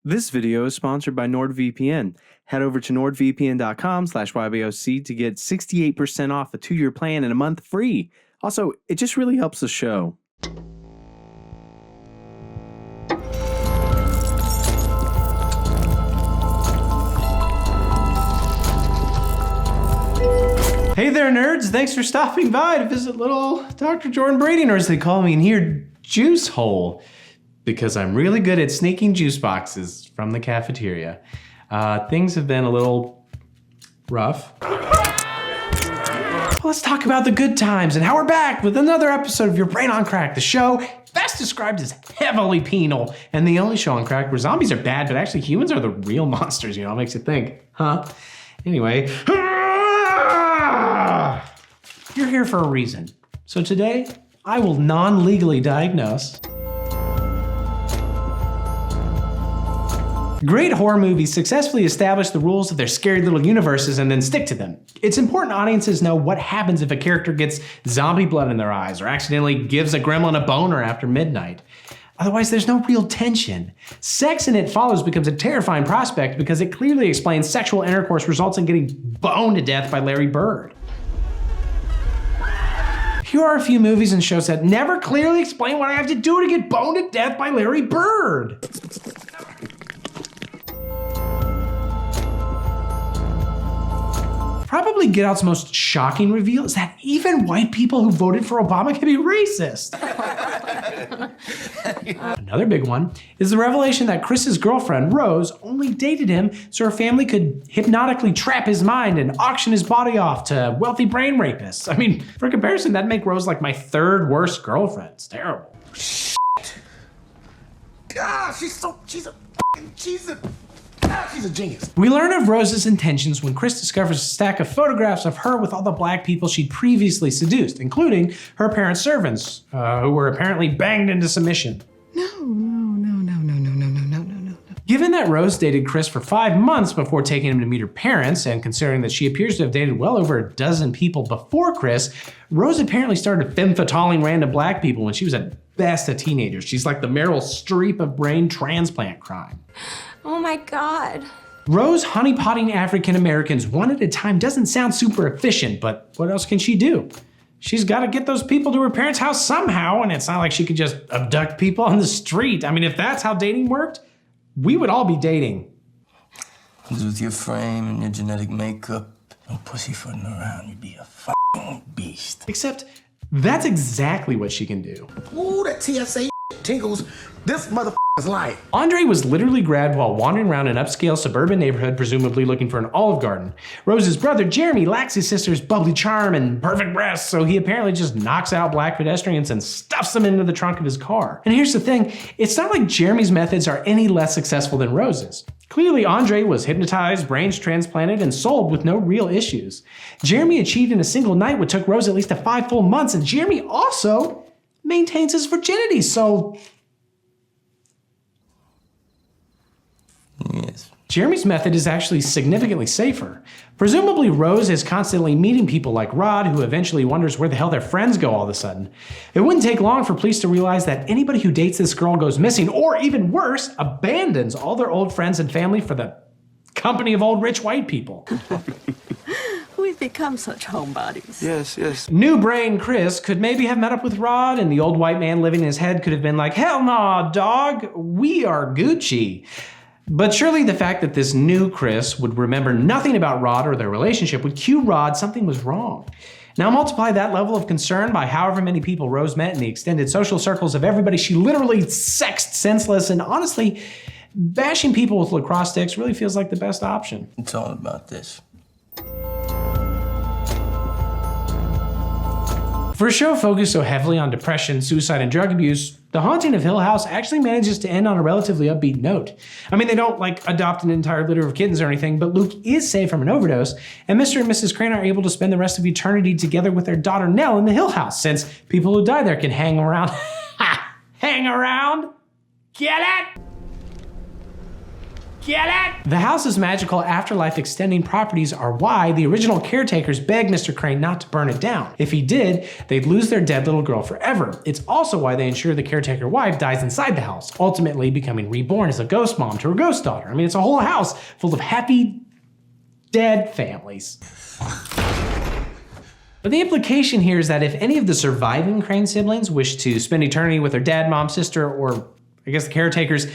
This video is sponsored by NordVPN. Head over to nordvpn.com/YBOC to get 68% off a 2-year plan and a month free. Also, it just really helps the show. Hey there, nerds! Thanks for stopping by to visit little Dr. Jordan Brady, or as they call me in here, Juice Hole. Because I'm really good at sneaking juice boxes from the cafeteria. Things have been a little rough. Let's talk about the good times and how we're back with another episode of Your Brain on Crack, the show best described as heavily penal, and the only show on crack where zombies are bad, but actually humans are the real monsters, you know, it makes you think, huh? Anyway, you're here for a reason. So today, I will non-legally diagnose great horror movies successfully establish the rules of their scary little universes and then stick to them. It's important audiences know what happens if a character gets zombie blood in their eyes or accidentally gives a gremlin a boner after midnight. Otherwise, there's no real tension. Sex in It Follows becomes a terrifying prospect because it clearly explains sexual intercourse results in getting boned to death by Larry Bird. Here are a few movies and shows that never clearly explain what I have to do to get boned to death by Larry Bird. Probably Get Out's most shocking reveal is that even white people who voted for Obama can be racist. Another big one is the revelation that Chris's girlfriend, Rose, only dated him so her family could hypnotically trap his mind and auction his body off to wealthy brain rapists. I mean, for comparison, that'd make Rose like my third worst girlfriend. It's terrible. God, she's a genius. We learn of Rose's intentions when Chris discovers a stack of photographs of her with all the black people she'd previously seduced, including her parents' servants, who were apparently banged into submission. No. Given that Rose dated Chris for 5 months before taking him to meet her parents, and considering that she appears to have dated well over a dozen people before Chris, Rose apparently started femme-fataling random black people when she was at best a teenager. She's like the Meryl Streep of brain transplant crime. Oh my God. Rose honeypotting African Americans one at a time doesn't sound super efficient, but what else can she do? She's got to get those people to her parents' house somehow, and it's not like she could just abduct people on the street. I mean, if that's how dating worked, we would all be dating. With your frame and your genetic makeup, no pussyfooting around, you'd be a f***ing beast. Except that's exactly what she can do. Ooh, that TSA tingles this motherfucker's life. Andre was literally grabbed while wandering around an upscale suburban neighborhood, presumably looking for an Olive Garden. Rose's brother, Jeremy, lacks his sister's bubbly charm and perfect breasts, so he apparently just knocks out black pedestrians and stuffs them into the trunk of his car. And here's the thing, it's not like Jeremy's methods are any less successful than Rose's. Clearly, Andre was hypnotized, brains transplanted, and sold with no real issues. Jeremy achieved in a single night what took Rose at least 5 full months, and Jeremy also maintains his virginity, so Yes. Jeremy's method is actually significantly safer. Presumably, Rose is constantly meeting people like Rod, who eventually wonders where the hell their friends go all of a sudden. It wouldn't take long for police to realize that anybody who dates this girl goes missing, or even worse, abandons all their old friends and family for the company of old rich white people. We've become such homebodies. Yes. New brain Chris could maybe have met up with Rod, and the old white man living in his head could have been like, hell nah, dog, we are Gucci. But surely the fact that this new Chris would remember nothing about Rod or their relationship would cue Rod something was wrong. Now multiply that level of concern by however many people Rose met in the extended social circles of everybody she literally sexed senseless, and honestly, bashing people with lacrosse sticks really feels like the best option. It's all about this. For a show focused so heavily on depression, suicide, and drug abuse, The Haunting of Hill House actually manages to end on a relatively upbeat note. I mean, they don't adopt an entire litter of kittens or anything, but Luke is saved from an overdose, and Mr. and Mrs. Crane are able to spend the rest of eternity together with their daughter Nell in the Hill House, since people who die there can hang around. Hang around? Get it? Get it? The house's magical afterlife extending properties are why the original caretakers begged Mr. Crane not to burn it down. If he did, they'd lose their dead little girl forever. It's also why they ensure the caretaker wife dies inside the house, ultimately becoming reborn as a ghost mom to her ghost daughter. I mean, it's a whole house full of happy, dead families. But the implication here is that if any of the surviving Crane siblings wish to spend eternity with their dad, mom, sister, or I guess the caretakers,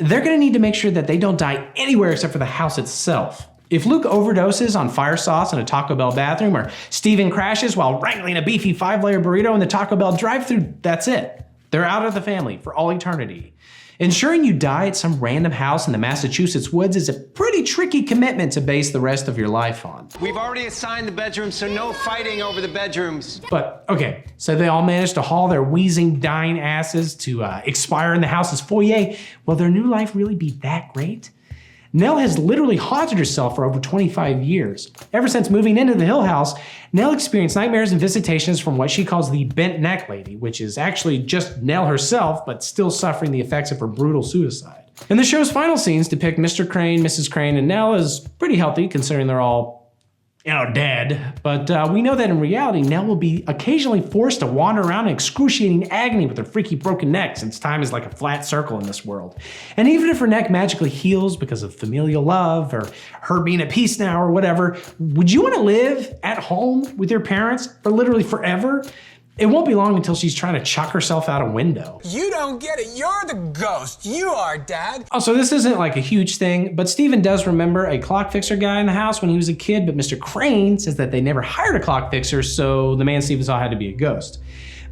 they're gonna need to make sure that they don't die anywhere except for the house itself. If Luke overdoses on fire sauce in a Taco Bell bathroom, or Steven crashes while wrangling a beefy 5-layer burrito in the Taco Bell drive-thru, that's it. They're out of the family for all eternity. Ensuring you die at some random house in the Massachusetts woods is a pretty tricky commitment to base the rest of your life on. We've already assigned the bedrooms, so no fighting over the bedrooms. But, okay, so they all managed to haul their wheezing, dying asses to expire in the house's foyer. Will their new life really be that great? Nell has literally haunted herself for over 25 years. Ever since moving into the Hill House, Nell experienced nightmares and visitations from what she calls the bent neck lady, which is actually just Nell herself, but still suffering the effects of her brutal suicide. And the show's final scenes depict Mr. Crane, Mrs. Crane, and Nell as pretty healthy, considering they're all, dead. But we know that in reality, Nell will be occasionally forced to wander around in excruciating agony with her freaky broken neck, since time is like a flat circle in this world. And even if her neck magically heals because of familial love, or her being at peace now, or whatever, would you want to live at home with your parents for literally forever? It won't be long until she's trying to chuck herself out a window. You don't get it. You're the ghost. You are, Dad. Also, this isn't like a huge thing, but Steven does remember a clock fixer guy in the house when he was a kid, but Mr. Crane says that they never hired a clock fixer, so the man Steven saw had to be a ghost.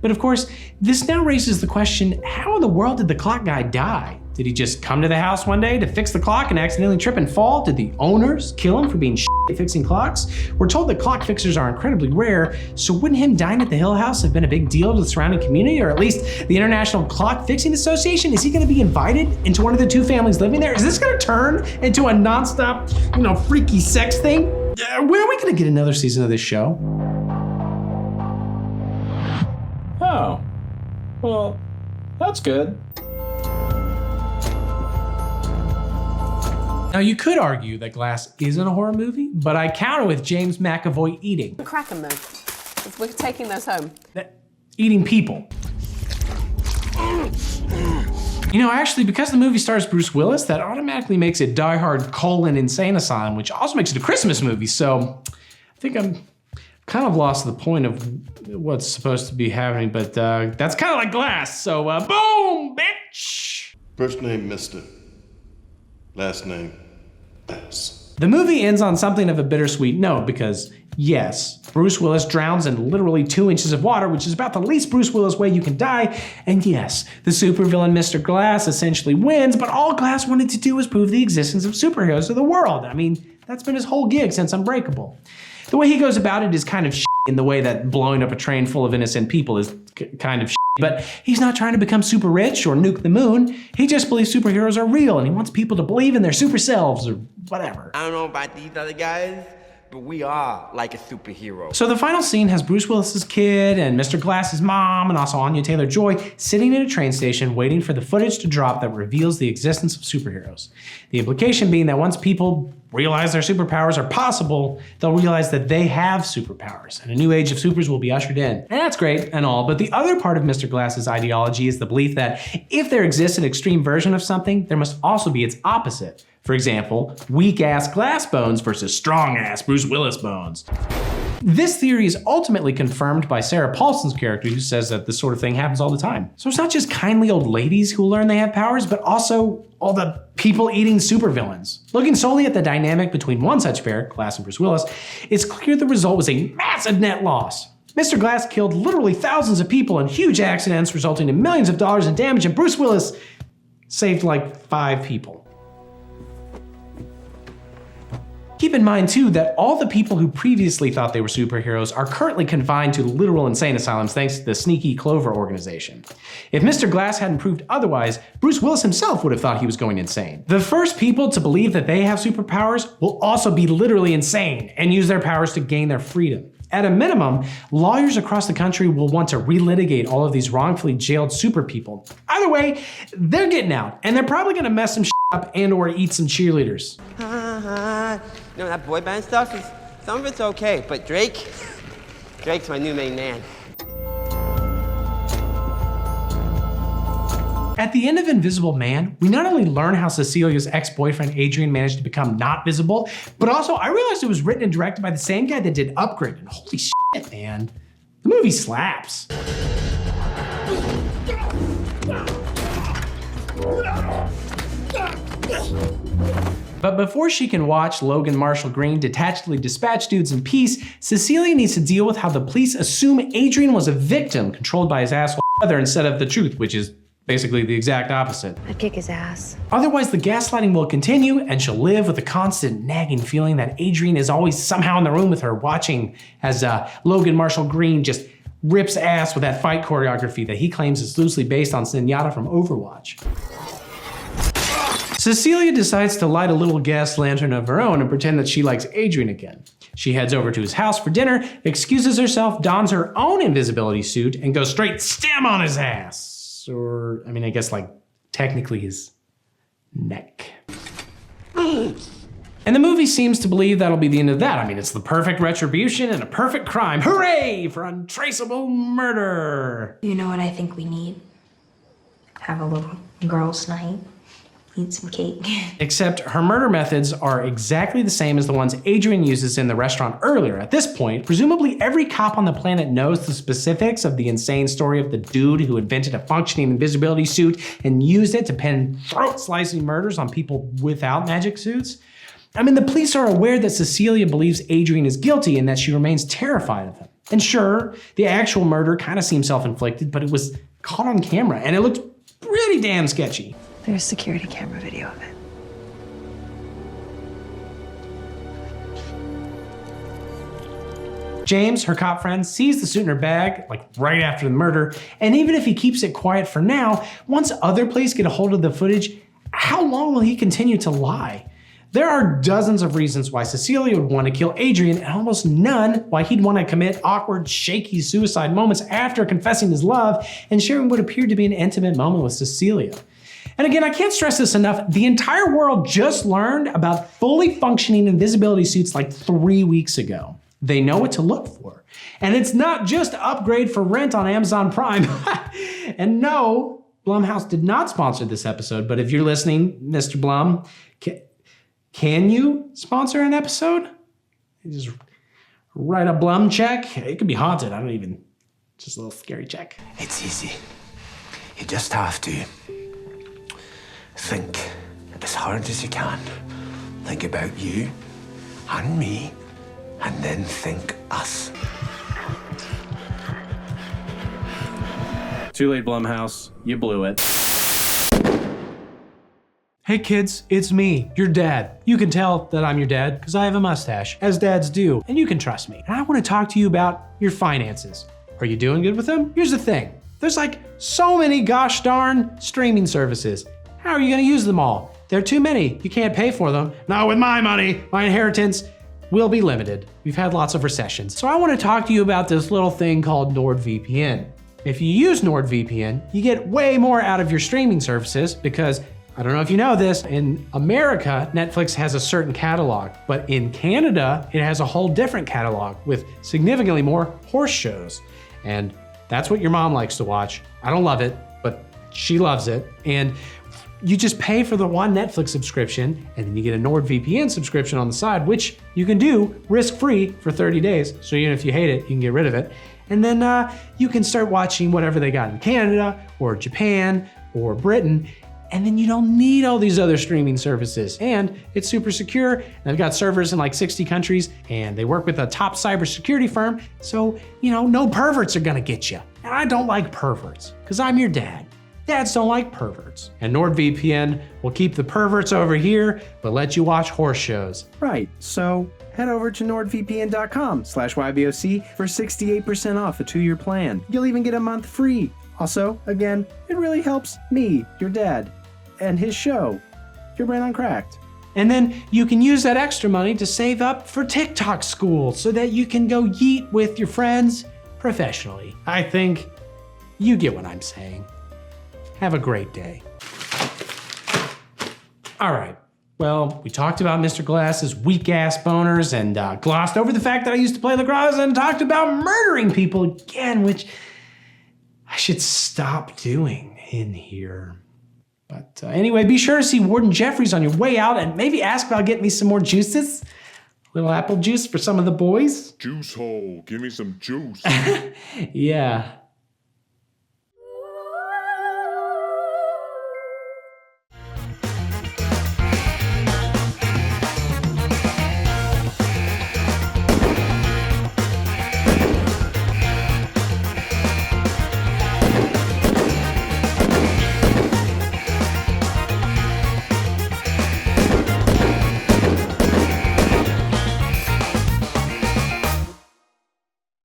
But of course, this now raises the question, how in the world did the clock guy die? Did he just come to the house one day to fix the clock and accidentally trip and fall? Did the owners kill him for being at fixing clocks? We're told that clock fixers are incredibly rare, so wouldn't him dying at the Hill House have been a big deal to the surrounding community, or at least the International Clock Fixing Association? Is he gonna be invited into one of the two families living there? Is this gonna turn into a nonstop, freaky sex thing? When are we gonna get another season of this show? Oh, well, that's good. Now, you could argue that Glass isn't a horror movie, but I counter with James McAvoy eating. Crack 'em, move. We're taking those home. Eating people. Actually, because the movie stars Bruce Willis, that automatically makes it Die Hard: Insane Asylum, which also makes it a Christmas movie, so I think I'm kind of lost the point of what's supposed to be happening, but that's kind of like Glass, so boom, bitch! First name, Mr. Last name, Bass. The movie ends on something of a bittersweet note because, yes, Bruce Willis drowns in literally 2 inches of water, which is about the least Bruce Willis way you can die, and yes, the supervillain Mr. Glass essentially wins, but all Glass wanted to do was prove the existence of superheroes to the world. I mean, that's been his whole gig since Unbreakable. The way he goes about it is kind of shit in the way that blowing up a train full of innocent people is kind of shit. But he's not trying to become super rich or nuke the moon. He just believes superheroes are real and he wants people to believe in their super selves or whatever. I don't know about these other guys, but we are like a superhero. So the final scene has Bruce Willis's kid and Mr. Glass's mom and also Anya Taylor-Joy sitting at a train station waiting for the footage to drop that reveals the existence of superheroes. The implication being that once people realize their superpowers are possible, they'll realize that they have superpowers, and a new age of supers will be ushered in. And that's great and all, but the other part of Mr. Glass's ideology is the belief that if there exists an extreme version of something, there must also be its opposite. For example, weak-ass Glass bones versus strong-ass Bruce Willis bones. This theory is ultimately confirmed by Sarah Paulson's character, who says that this sort of thing happens all the time. So it's not just kindly old ladies who learn they have powers, but also all the people-eating supervillains. Looking solely at the dynamic between one such pair, Glass and Bruce Willis, it's clear the result was a massive net loss. Mr. Glass killed literally thousands of people in huge accidents, resulting in millions of dollars in damage, and Bruce Willis saved like 5 people. Keep in mind, too, that all the people who previously thought they were superheroes are currently confined to literal insane asylums thanks to the Sneaky Clover organization. If Mr. Glass hadn't proved otherwise, Bruce Willis himself would have thought he was going insane. The first people to believe that they have superpowers will also be literally insane and use their powers to gain their freedom. At a minimum, lawyers across the country will want to relitigate all of these wrongfully jailed super people. Either way, they're getting out, and they're probably gonna mess some shit up and or eat some cheerleaders. You know, that boy band stuff is, some of it's okay, but Drake's my new main man. At the end of Invisible Man, we not only learn how Cecilia's ex-boyfriend Adrian managed to become not visible, but also I realized it was written and directed by the same guy that did Upgrade, and holy shit, man, the movie slaps. But before she can watch Logan Marshall Green detachedly dispatch dudes in peace, Cecilia needs to deal with how the police assume Adrian was a victim controlled by his asshole brother instead of the truth, which is basically the exact opposite. I'd kick his ass. Otherwise, the gaslighting will continue and she'll live with the constant nagging feeling that Adrian is always somehow in the room with her watching as Logan Marshall Green just rips ass with that fight choreography that he claims is loosely based on Zenyatta from Overwatch. Cecilia decides to light a little gas lantern of her own and pretend that she likes Adrian again. She heads over to his house for dinner, excuses herself, dons her own invisibility suit, and goes straight stem on his ass. Or, I mean, I guess like technically his neck. And the movie seems to believe that'll be the end of that. I mean, it's the perfect retribution and a perfect crime. Hooray for untraceable murder. You know what I think we need? Have a little girls' night. Eat some cake. Except her murder methods are exactly the same as the ones Adrian uses in the restaurant earlier. At this point, presumably every cop on the planet knows the specifics of the insane story of the dude who invented a functioning invisibility suit and used it to pen throat-slicing murders on people without magic suits. I mean, the police are aware that Cecilia believes Adrian is guilty and that she remains terrified of him. And sure, the actual murder kind of seemed self-inflicted, but it was caught on camera and it looked pretty damn sketchy. There's security camera video of it. James, her cop friend, sees the suit in her bag, like right after the murder, and even if he keeps it quiet for now, once other police get a hold of the footage, how long will he continue to lie? There are dozens of reasons why Cecilia would want to kill Adrian, and almost none why he'd want to commit awkward, shaky suicide moments after confessing his love and sharing what appeared to be an intimate moment with Cecilia. And again, I can't stress this enough, the entire world just learned about fully functioning invisibility suits like 3 weeks ago. They know what to look for. And it's not just Upgrade for rent on Amazon Prime. And no, Blumhouse did not sponsor this episode, but if you're listening, Mr. Blum, can you sponsor an episode? Just write a Blum check. It could be haunted, just a little scary check. It's easy. You just have to think as hard as you can. Think about you and me, and then think us. Too late, Blumhouse. You blew it. Hey kids, it's me, your dad. You can tell that I'm your dad because I have a mustache, as dads do, and you can trust me. And I want to talk to you about your finances. Are you doing good with them? Here's the thing. There's like so many gosh darn streaming services. How are you gonna use them all? There are too many. You can't pay for them. Not with my money. My inheritance will be limited. We've had lots of recessions. So I want to talk to you about this little thing called NordVPN. If you use NordVPN, you get way more out of your streaming services because, I don't know if you know this, in America, Netflix has a certain catalog, but in Canada, it has a whole different catalog with significantly more horse shows. And that's what your mom likes to watch. I don't love it, but she loves it. And you just pay for the one Netflix subscription, and then you get a NordVPN subscription on the side, which you can do risk-free for 30 days. So even if you hate it, you can get rid of it. And then you can start watching whatever they got in Canada or Japan or Britain. And then you don't need all these other streaming services. And it's super secure. They've got servers in like 60 countries, and they work with a top cybersecurity firm. So, no perverts are gonna get you. And I don't like perverts, because I'm your dad. Dads don't like perverts. And NordVPN will keep the perverts over here, but let you watch horse shows. Right, so head over to nordvpn.com/YBOC for 68% off a 2-year plan. You'll even get a month free. Also, again, it really helps me, your dad, and his show, Your Brain Uncracked. And then you can use that extra money to save up for TikTok school so that you can go yeet with your friends professionally. I think you get what I'm saying. Have a great day. All right. Well, we talked about Mr. Glass's weak-ass boners and glossed over the fact that I used to play lacrosse and talked about murdering people again, which I should stop doing in here. But anyway, be sure to see Warden Jeffries on your way out and maybe ask about getting me some more juices. A little apple juice for some of the boys. Juice hole. Give me some juice. Yeah.